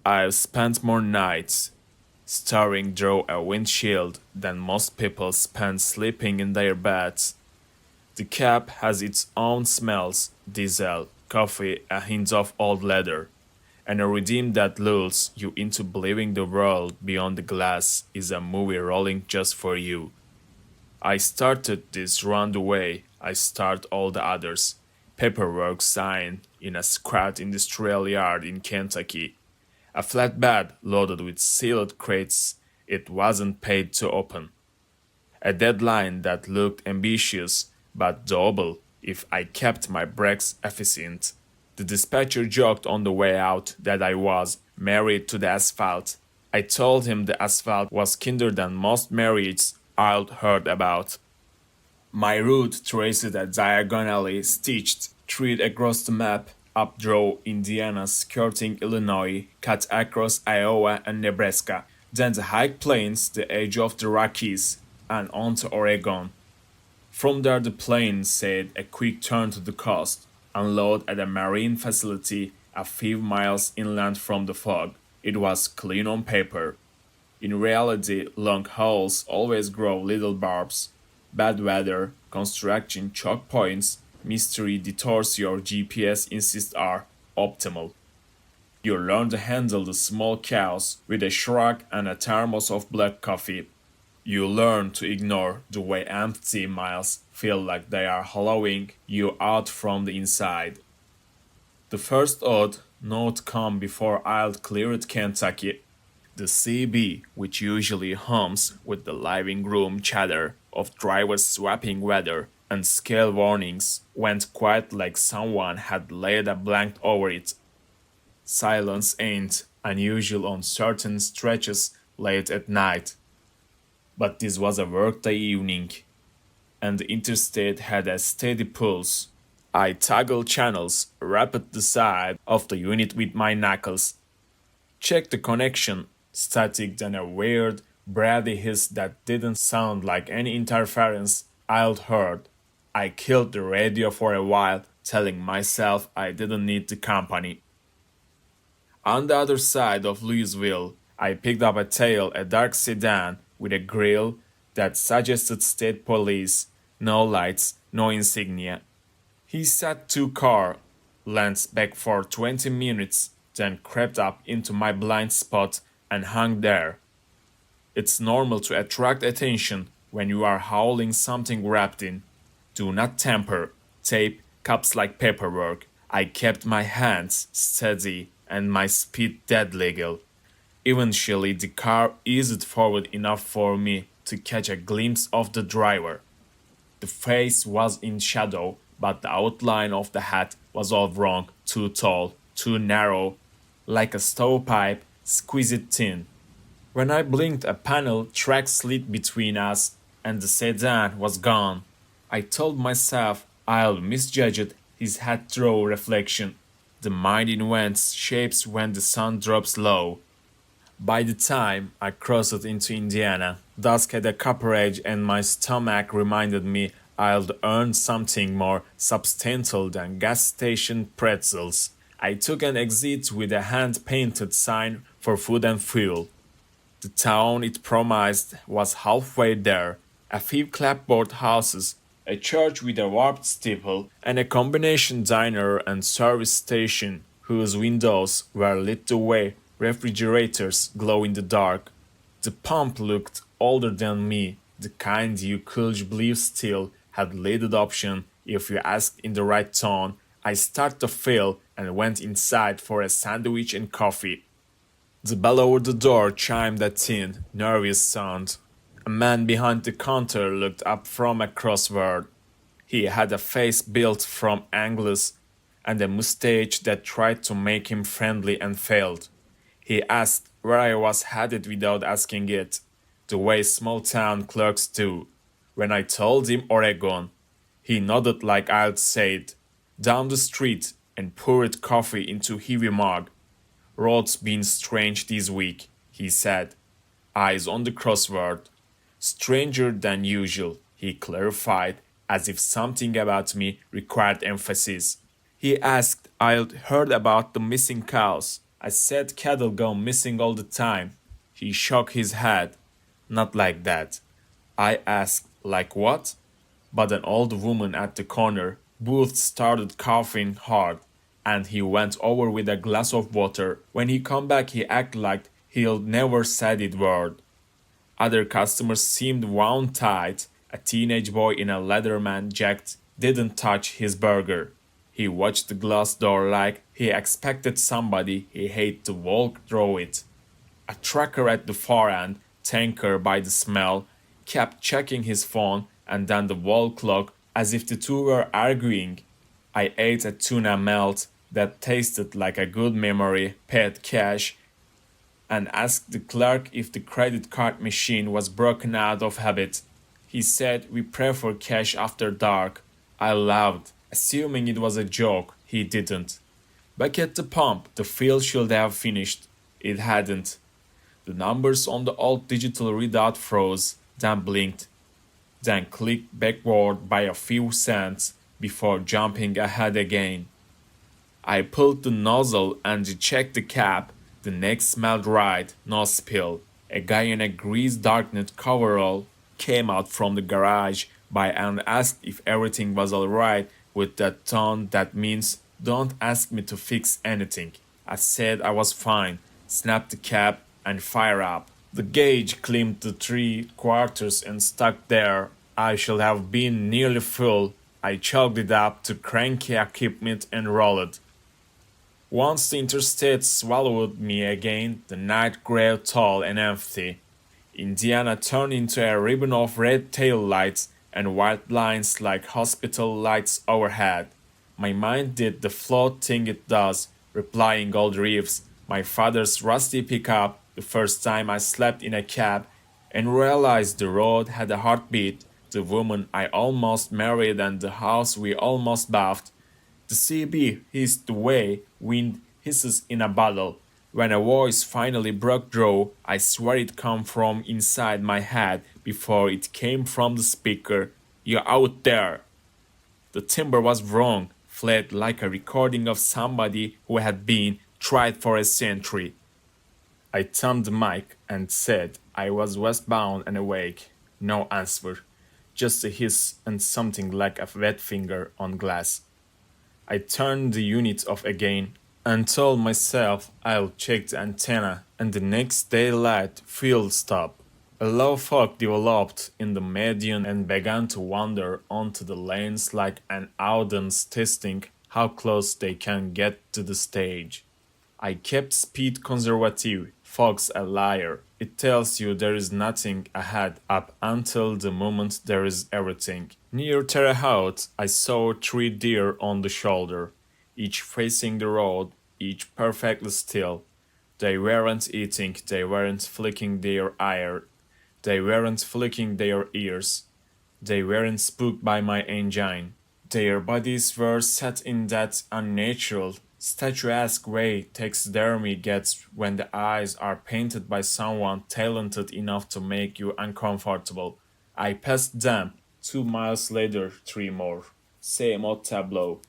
I've spent more nights staring through a windshield than most people spend sleeping in their beds. The cab has its own smells, diesel, coffee, a hint of old leather, and a rhythm that lulls you into believing the world beyond the glass is a movie rolling just for you. I started this run the way I start all the others. Paperwork signed in a squat industrial yard in Kentucky. A flatbed loaded with sealed crates it wasn't paid to open. A deadline that looked ambitious but doable if I kept my brakes efficient. The dispatcher joked on the way out that I was married to the asphalt. I told him the asphalt was kinder than most marriages I'd heard about. My route traced a diagonally stitched thread across the map, up through Indiana, skirting Illinois, cut across Iowa and Nebraska, then the high plains, the edge of the Rockies, and on to Oregon. From there the plane said a quick turn to the coast, unload at a marine facility a few miles inland from the fog. It was clean on paper. In reality, long hauls always grow little barbs. Bad weather, construction choke points, mystery detours your GPS insists are optimal. You learn to handle the small chaos with a shrug and a thermos of black coffee. You learn to ignore the way empty miles feel like they are hollowing you out from the inside. The first odd note come before I'd cleared Kentucky. The CB, which usually hums with the living room chatter of drivers swapping weather and scale warnings, went quiet like someone had laid a blanket over it. Silence ain't unusual on certain stretches late at night. But this was a workday evening, and the interstate had a steady pulse. I toggled channels, rapped the side of the unit with my knuckles, checked the connection, static then a weird, breathy hiss that didn't sound like any interference I'd heard. I killed the radio for a while, telling myself I didn't need the company. On the other side of Louisville, I picked up a dark sedan with a grille that suggested state police, no lights, no insignia. He sat two car lengths back for 20 minutes, then crept up into my blind spot and hung there. It's normal to attract attention when you are hauling something wrapped in. Do not tamper, tape, cups like paperwork. I kept my hands steady and my speed dead legal. Eventually, the car eased forward enough for me to catch a glimpse of the driver. The face was in shadow, but the outline of the hat was all wrong, too tall, too narrow, like a stovepipe, squeezed thin. When I blinked, a panel track slid between us, and the sedan was gone. I told myself I'll misjudge his hat through reflection. The mind invents shapes when the sun drops low. By the time I crossed into Indiana, dusk had a copper edge and my stomach reminded me I'd earned something more substantial than gas station pretzels. I took an exit with a hand-painted sign for food and fuel. The town it promised was halfway there, a few clapboard houses, a church with a warped steeple, and a combination diner and service station whose windows were lit the way refrigerators glow in the dark. The pump looked older than me, the kind you could believe still had lid option if you asked in the right tone. I started to fill and went inside for a sandwich and coffee. The bell over the door chimed a thin, nervous sound. A man behind the counter looked up from a crossword. He had a face built from angles and a mustache that tried to make him friendly and failed. He asked where I was headed without asking it, the way small-town clerks do. When I told him Oregon, he nodded like I'd said, down the street, and poured coffee into heavy mug. Roads been strange this week, he said, eyes on the crossword. Stranger than usual, he clarified, as if something about me required emphasis. He asked I'd heard about the missing cows. I said cattle go missing all the time. He shook his head. Not like that. I asked, like what? But an old woman at the corner booth started coughing hard, and he went over with a glass of water. When he come back, he acted like he'll never said it word. Other customers seemed wound tight. A teenage boy in a Leatherman jacket didn't touch his burger. He watched the glass door like he expected somebody he hated to walk through it. A trucker at the far end, Tanker by the smell, kept checking his phone and then the wall clock as if the two were arguing. I ate a tuna melt that tasted like a good memory, paid cash, and asked the clerk if the credit card machine was broken out of habit. He said we prefer cash after dark. I laughed, assuming it was a joke. He didn't. Back at the pump, the fill should have finished. It hadn't. The numbers on the old digital readout froze, then blinked, then clicked backward by a few cents before jumping ahead again. I pulled the nozzle and checked the cap. The neck smelled right, no spill. A guy in a greased darkened coverall came out from the garage by and asked if everything was alright with that tone that means don't ask me to fix anything. I said I was fine, snapped the cap, and fire up. The gauge climbed to 3/4 and stuck there. I should have been nearly full. I chalked it up to cranky equipment and rolled. Once the interstate swallowed me again, the night grew tall and empty. Indiana turned into a ribbon of red tail lights and white lines like hospital lights overhead. My mind did the float thing it does, replying old riffs, my father's rusty pickup, the first time I slept in a cab, and realized the road had a heartbeat, the woman I almost married and the house we almost bought. The CB hissed the way wind hisses in a bottle. When a voice finally broke through, I swear it came from inside my head before it came from the speaker. You're out there. The timbre was wrong, flat like a recording of somebody who had been tried for a century. I thumbed the mic and said I was westbound and awake. No answer, just a hiss and something like a wet finger on glass. I turned the unit off again and told myself I'll check the antenna, and the next daylight fuel stop. A low fog developed in the median and began to wander onto the lanes like an audience testing how close they can get to the stage. I kept speed conservative. Fog's a liar. It tells you there is nothing ahead up until the moment there is everything. Near Terre Haute, I saw 3 deer on the shoulder, each facing the road, each perfectly still. They weren't eating, they weren't flicking their ear, they weren't flicking their ears, they weren't spooked by my engine. Their bodies were set in that unnatural, statuesque way taxidermy gets when the eyes are painted by someone talented enough to make you uncomfortable. I passed them. 2 miles later, 3 more. Same old tableau.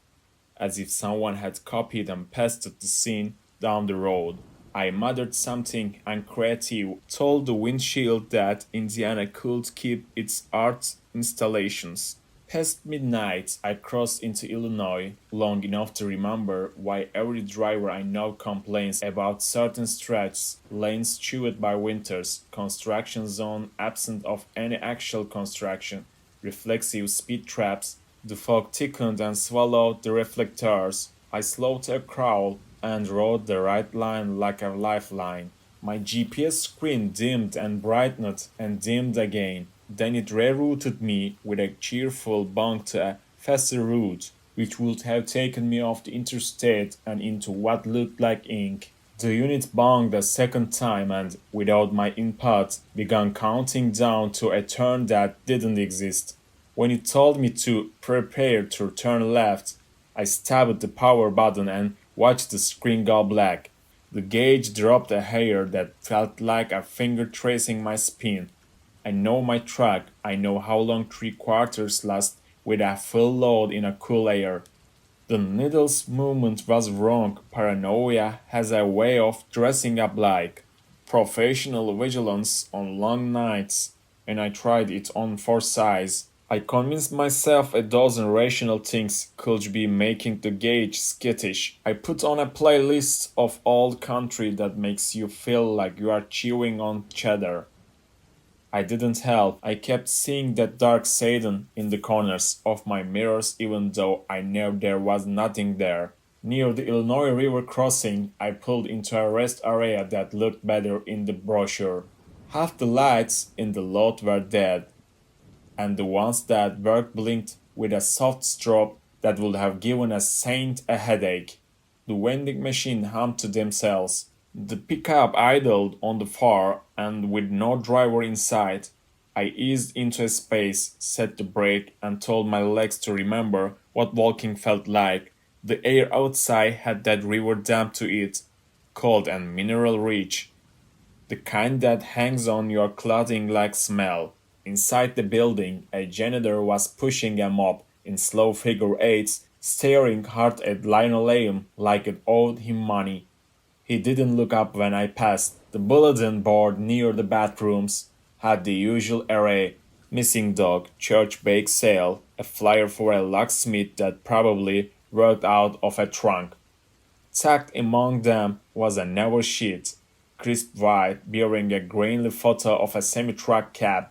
As if someone had copied and pasted the scene down the road. I muttered something uncreative, told the windshield that Indiana could keep its art installations. Past midnight, I crossed into Illinois long enough to remember why every driver I know complains about certain stretches, lanes chewed by winters, construction zone absent of any actual construction, reflexive speed traps. The fog thickened and swallowed the reflectors. I slowed to a crawl and rode the right line like a lifeline. My GPS screen dimmed and brightened and dimmed again. Then it rerouted me with a cheerful bang to a faster route, which would have taken me off the interstate and into what looked like ink. The unit banged a second time and, without my input, began counting down to a turn that didn't exist. When it told me to prepare to turn left, I stabbed the power button and watched the screen go black. The gauge dropped a hair that felt like a finger tracing my spine. I know my track. I know how long 3/4 lasts with a full load in a cool air. The needle's movement was wrong. Paranoia has a way of dressing up like professional vigilance on long nights, and I tried it on for size. I convinced myself a dozen rational things could be making the gauge skittish. I put on a playlist of old country that makes you feel like you are chewing on cheddar. I didn't help. I kept seeing that dark Satan in the corners of my mirrors even though I knew there was nothing there. Near the Illinois River crossing, I pulled into a rest area that looked better in the brochure. Half the lights in the lot were dead, and the ones that worked blinked with a soft strobe that would have given a saint a headache. The vending machine hummed to themselves. The pickup idled on the far, and with no driver in sight, I eased into a space, set the brake, and told my legs to remember what walking felt like. The air outside had that river damp to it, cold and mineral rich, the kind that hangs on your clothing like smell. Inside the building, a janitor was pushing a mop in slow figure eights, staring hard at linoleum like it owed him money. He didn't look up when I passed. The bulletin board near the bathrooms had the usual array: missing dog, church bake sale, a flyer for a locksmith that probably worked out of a trunk. Tucked among them was a narrow sheet, crisp white, bearing a grainy photo of a semi-truck cab,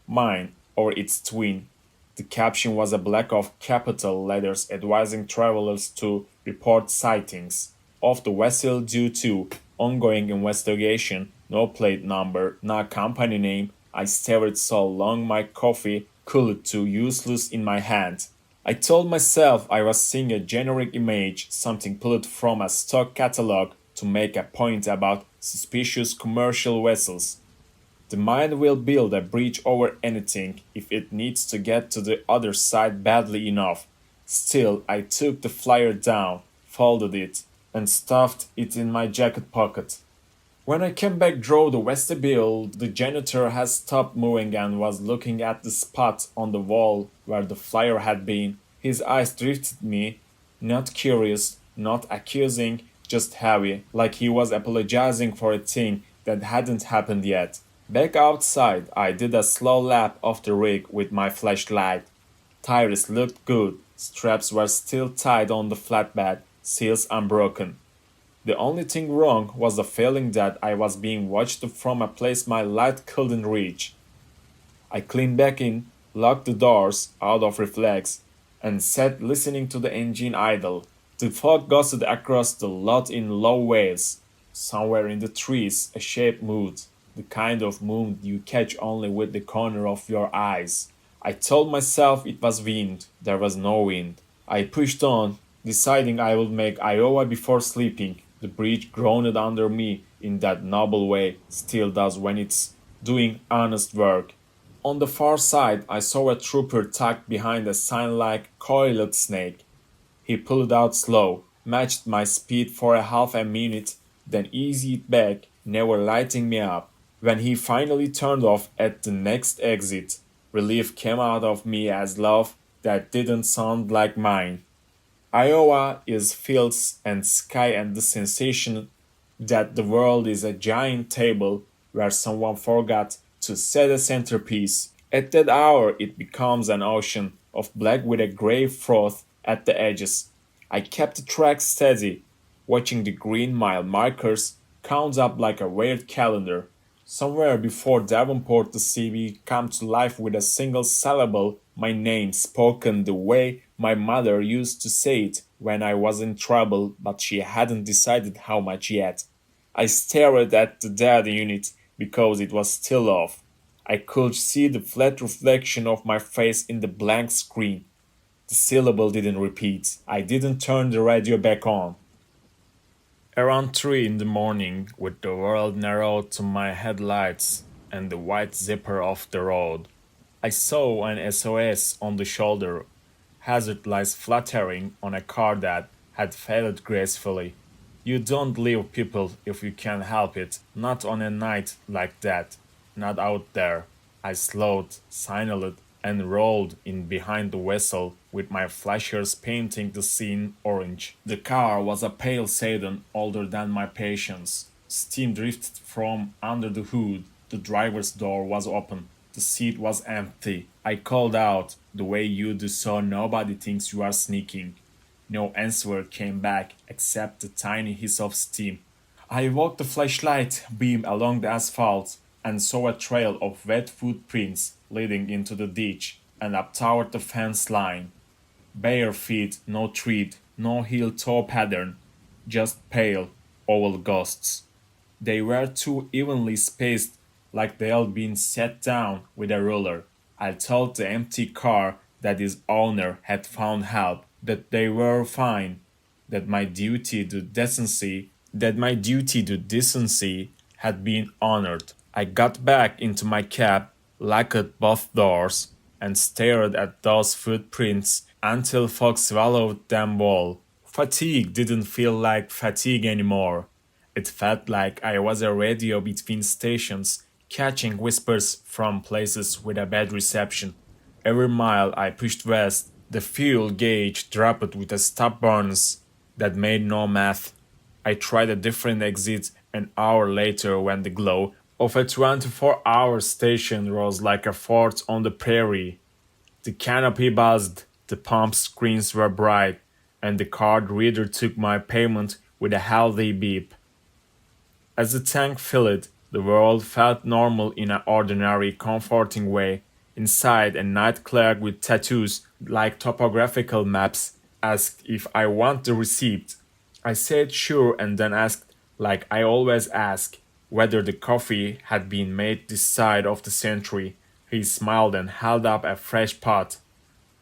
mine or its twin. The caption was a black of capital letters advising travelers to report sightings of the vessel due to ongoing investigation. No plate number, no company name. I stared so long my coffee cooled to useless in my hand. I told myself I was seeing a generic image, something pulled from a stock catalog to make a point about suspicious commercial vessels. The mind will build a bridge over anything if it needs to get to the other side badly enough. Still, I took the flyer down, folded it, and stuffed it in my jacket pocket. When I came back through the vestibule, the janitor had stopped moving and was looking at the spot on the wall where the flyer had been. His eyes drifted me, not curious, not accusing, just heavy, like he was apologizing for a thing that hadn't happened yet. Back outside, I did a slow lap of the rig with my flashlight. Tires looked good, straps were still tied on the flatbed, seals unbroken. The only thing wrong was the feeling that I was being watched from a place my light couldn't reach. I climbed back in, locked the doors out of reflex, and sat listening to the engine idle. The fog gusted across the lot in low waves. Somewhere in the trees, a shape moved, the kind of movement you catch only with the corner of your eyes. I told myself it was wind. There was no wind. I pushed on, deciding I would make Iowa before sleeping. The bridge groaned under me in that noble way steel does when it's doing honest work. On the far side, I saw a trooper tucked behind a sign like coiled snake. He pulled out slow, matched my speed for a half a minute, then eased it back, never lighting me up. When he finally turned off at the next exit, relief came out of me as love that didn't sound like mine. Iowa is fields and sky and the sensation that the world is a giant table where someone forgot to set a centerpiece. At that hour, it becomes an ocean of black with a gray froth at the edges. I kept the track steady, watching the green mile markers count up like a weird calendar. Somewhere before Davenport the CV come to life with a single syllable, my name spoken the way my mother used to say it when I was in trouble, but she hadn't decided how much yet. I stared at the dead unit because it was still off. I could see the flat reflection of my face in the blank screen. The syllable didn't repeat. I didn't turn the radio back on. Around 3 in the morning, with the world narrowed to my headlights and the white zipper off the road, I saw an SOS on the shoulder, hazard lights fluttering on a car that had failed gracefully. You don't leave people if you can help it, not on a night like that, not out there. I slowed, signaled, and rolled in behind the vessel with my flashers painting the scene orange. The car was a pale sedan older than my patience. Steam drifted from under the hood. The driver's door was open. The seat was empty. I called out the way you do so nobody thinks you are sneaking. No answer came back except the tiny hiss of steam. I walked the flashlight beam along the asphalt and saw a trail of wet footprints leading into the ditch and up toward the fence line. Bare feet, no tread, no heel toe pattern, just pale, oval ghosts. They were too evenly spaced, like they'd been set down with a ruler. I told the empty car that its owner had found help, that they were fine, that my duty to decency had been honored. I got back into my cab, locked both doors, and stared at those footprints until fog swallowed them whole. Fatigue didn't feel like fatigue anymore. It felt like I was a radio between stations, catching whispers from places with a bad reception. Every mile I pushed west, the fuel gauge dropped with a stubbornness that made no math. I tried a different exit an hour later when the glow of a 24-hour station rose like a fort on the prairie. The canopy buzzed, the pump screens were bright, and the card reader took my payment with a healthy beep. As the tank filled, the world felt normal in an ordinary, comforting way. Inside, a night clerk with tattoos like topographical maps asked if I want the receipt. I said sure and then asked, like I always ask, whether the coffee had been made this side of the century. He smiled and held up a fresh pot.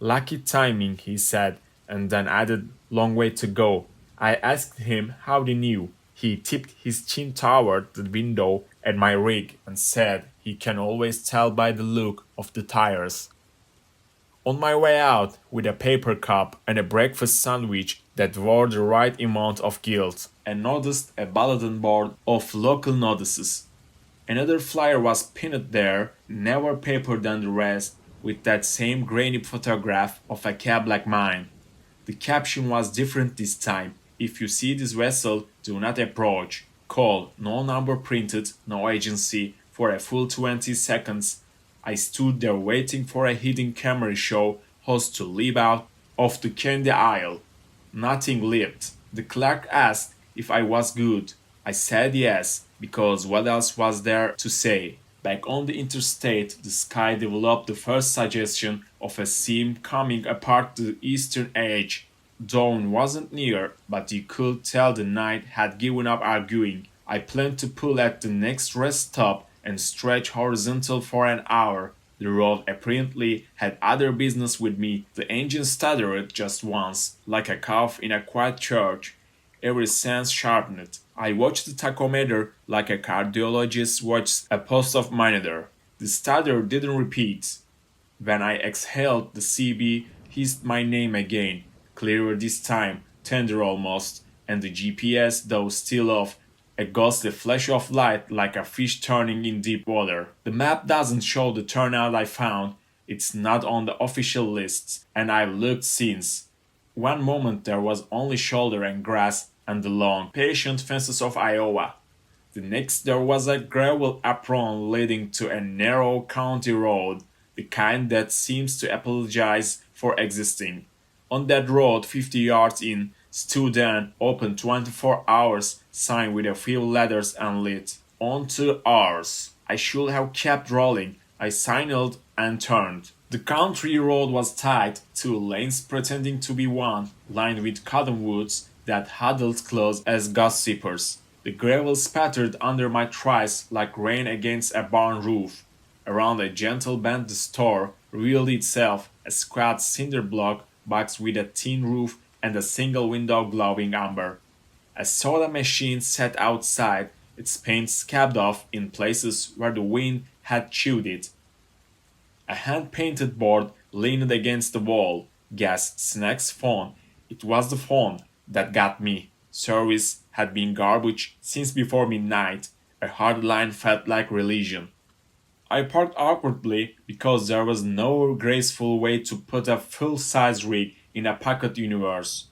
Lucky timing, he said, and then added, long way to go. I asked him how he knew. He tipped his chin toward the window at my rig and said he can always tell by the look of the tires. On my way out, with a paper cup and a breakfast sandwich that wore the right amount of guilt, I noticed a bulletin board of local notices. Another flyer was pinned there, never papered than the rest, with that same grainy photograph of a cab like mine. The caption was different this time. If you see this vessel, do not approach. Call, no number printed, no agency, for a full 20 seconds. I stood there waiting for a hidden camera show host to leap out of the candy aisle. Nothing leaped. The clerk asked if I was good. I said yes, because what else was there to say? Back on the interstate, the sky developed the first suggestion of a seam coming apart the eastern edge. Dawn wasn't near, but you could tell the night had given up arguing. I planned to pull at the next rest stop and stretch horizontal for an hour. The road apparently had other business with me. The engine stuttered just once, like a cough in a quiet church. Every sense sharpened. I watched the tachometer like a cardiologist watches a pulse of monitor. The stutter didn't repeat. When I exhaled, the CB hissed my name again, clearer this time, tender almost, and the GPS, though still off, a ghostly flash of light like a fish turning in deep water. The map doesn't show the turnout I found. It's not on the official lists, and I've looked since. One moment there was only shoulder and grass and the long, patient fences of Iowa. The next there was a gravel apron leading to a narrow county road, the kind that seems to apologize for existing. On that road, 50 yards in, stood an open 24 hours sign with a few letters and lit. On to ours. I should have kept rolling. I signaled and turned. The country road was tight, two lanes pretending to be one, lined with cottonwoods that huddled close as gossipers. The gravel spattered under my thighs like rain against a barn roof. Around a gentle bend the store revealed itself, a squat cinder block box with a tin roof and a single window glowing amber. A soda machine sat outside, its paint scabbed off in places where the wind had chewed it. A hand-painted board leaned against the wall. Gas Snacks phone. It was the phone that got me. Service had been garbage since before midnight. A hard line felt like religion. I parked awkwardly because there was no graceful way to put a full-size rig in a pocket universe.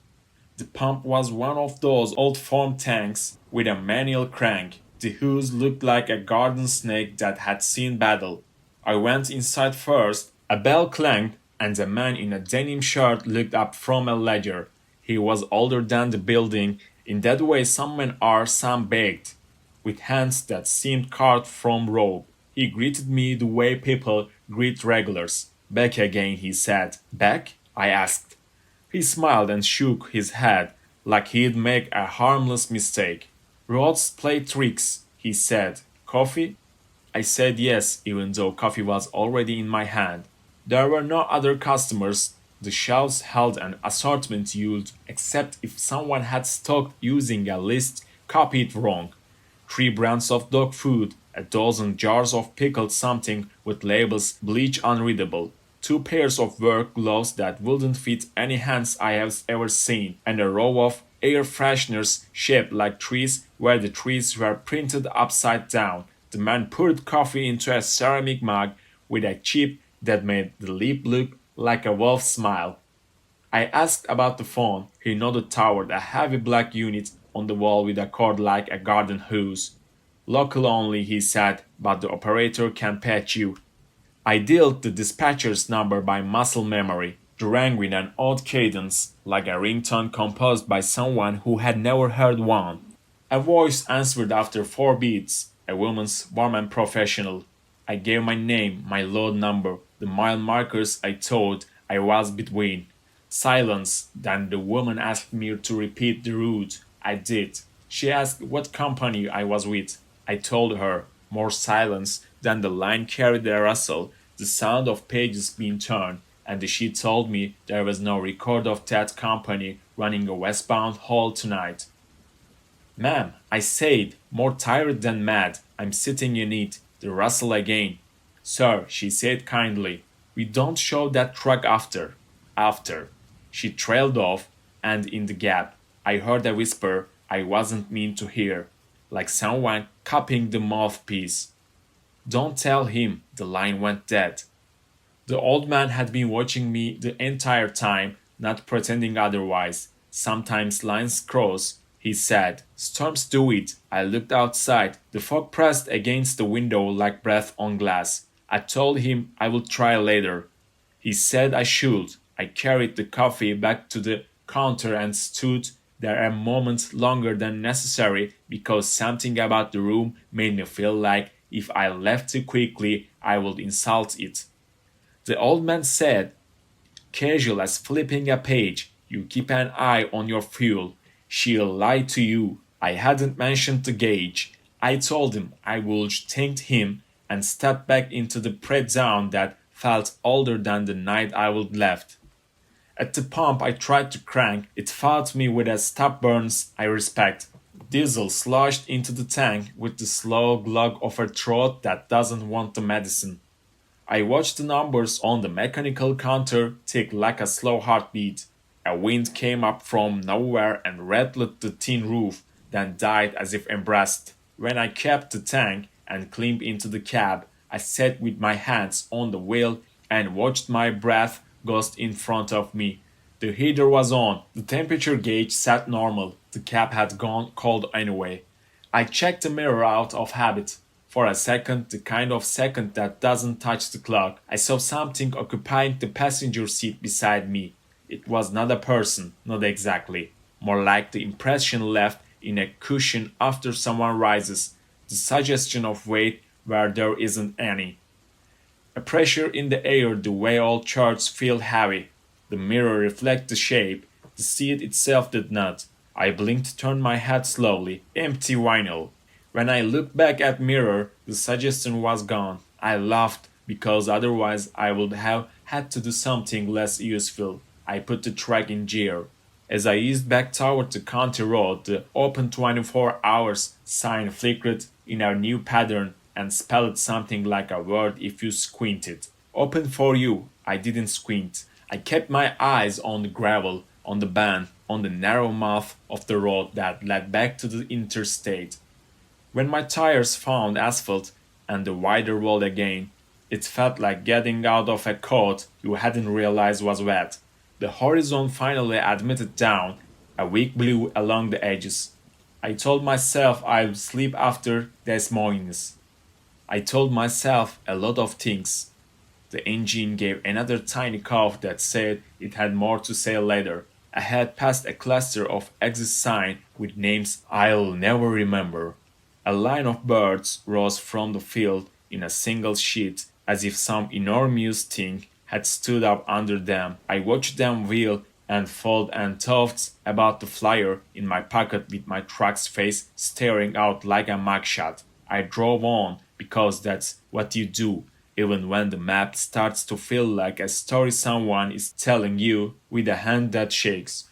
The pump was one of those old form tanks with a manual crank. The hose looked like a garden snake that had seen battle. I went inside first, a bell clanged, and a man in a denim shirt looked up from a ledger. He was older than the building, in that way some men are, some baked, with hands that seemed carved from rope. He greeted me the way people greet regulars. Back again, he said. Back? I asked. He smiled and shook his head like he'd make a harmless mistake. Roads play tricks, he said. Coffee? I said yes, even though coffee was already in my hand. There were no other customers. The shelves held an assortment used except if someone had stocked using a list copied wrong. 3 brands of dog food, a dozen jars of pickled something with labels bleach unreadable, 2 pairs of work gloves that wouldn't fit any hands I have ever seen, and a row of air fresheners shaped like trees where the trees were printed upside down. The man poured coffee into a ceramic mug with a chip that made the lip look like a wolf's smile. I asked about the phone. He nodded toward a heavy black unit on the wall with a cord like a garden hose. Local only, he said, but the operator can patch you. I dialed the dispatcher's number by muscle memory. It rang with an odd cadence, like a ringtone composed by someone who had never heard one. A voice answered after 4 beats, a woman's warm and professional. I gave my name, my load number, the mile markers I thought I was between. Silence. Then the woman asked me to repeat the route. I did. She asked what company I was with. I told her. More silence. Then the line carried a rustle, the sound of pages being turned, and she told me there was no record of that company running a westbound haul tonight. Ma'am, I said, more tired than mad. I'm sitting in it. The rustle again. Sir, she said kindly, we don't show that truck after. After. She trailed off, and in the gap, I heard a whisper I wasn't mean to hear, like someone cupping the mouthpiece. Don't tell him, the line went dead. The old man had been watching me the entire time, not pretending otherwise. Sometimes lines cross, he said. Storms do it. I looked outside. The fog pressed against the window like breath on glass. I told him I would try later. He said I should. I carried the coffee back to the counter and stood there a moment longer than necessary because something about the room made me feel like if I left too quickly I would insult it. The old man said, casual as flipping a page, you keep an eye on your fuel. She'll lie to you. I hadn't mentioned the gauge. I told him I would thank him and stepped back into the pre-dawn that felt older than the night I would left. At the pump I tried to crank, it fought me with a stubbornness I respect. Diesel sloshed into the tank with the slow glug of a throat that doesn't want the medicine. I watched the numbers on the mechanical counter tick like a slow heartbeat. A wind came up from nowhere and rattled the tin roof, then died as if embraced. When I capped the tank and climbed into the cab, I sat with my hands on the wheel and watched my breath ghost in front of me. The heater was on, the temperature gauge sat normal, the cab had gone cold anyway. I checked the mirror out of habit. For a second, the kind of second that doesn't touch the clock, I saw something occupying the passenger seat beside me. It was not a person, not exactly. More like the impression left in a cushion after someone rises, the suggestion of weight where there isn't any. A pressure in the air the way all chairs feel heavy. The mirror reflected the shape, the seat itself did not. I blinked, turned my head slowly. Empty vinyl. When I looked back at mirror, the suggestion was gone. I laughed because otherwise I would have had to do something less useful. I put the track in gear. As I eased back toward the county road, the open 24 hours sign flickered in a new pattern and spelled something like a word if you squinted. Open for you. I didn't squint. I kept my eyes on the gravel, on the bend, on the narrow mouth of the road that led back to the interstate. When my tires found asphalt, and the wider world again. It felt like getting out of a coat you hadn't realized was wet. The horizon finally admitted down, a weak blue along the edges. I told myself I'd sleep after Des Moines. I told myself a lot of things. The engine gave another tiny cough that said it had more to say later. I had passed a cluster of exit signs with names I'll never remember. A line of birds rose from the field in a single sheet, as if some enormous thing had stood up under them. I watched them wheel and fold and toss about the flyer in my pocket with my truck's face staring out like a mugshot. I drove on because that's what you do, even when the map starts to feel like a story someone is telling you with a hand that shakes.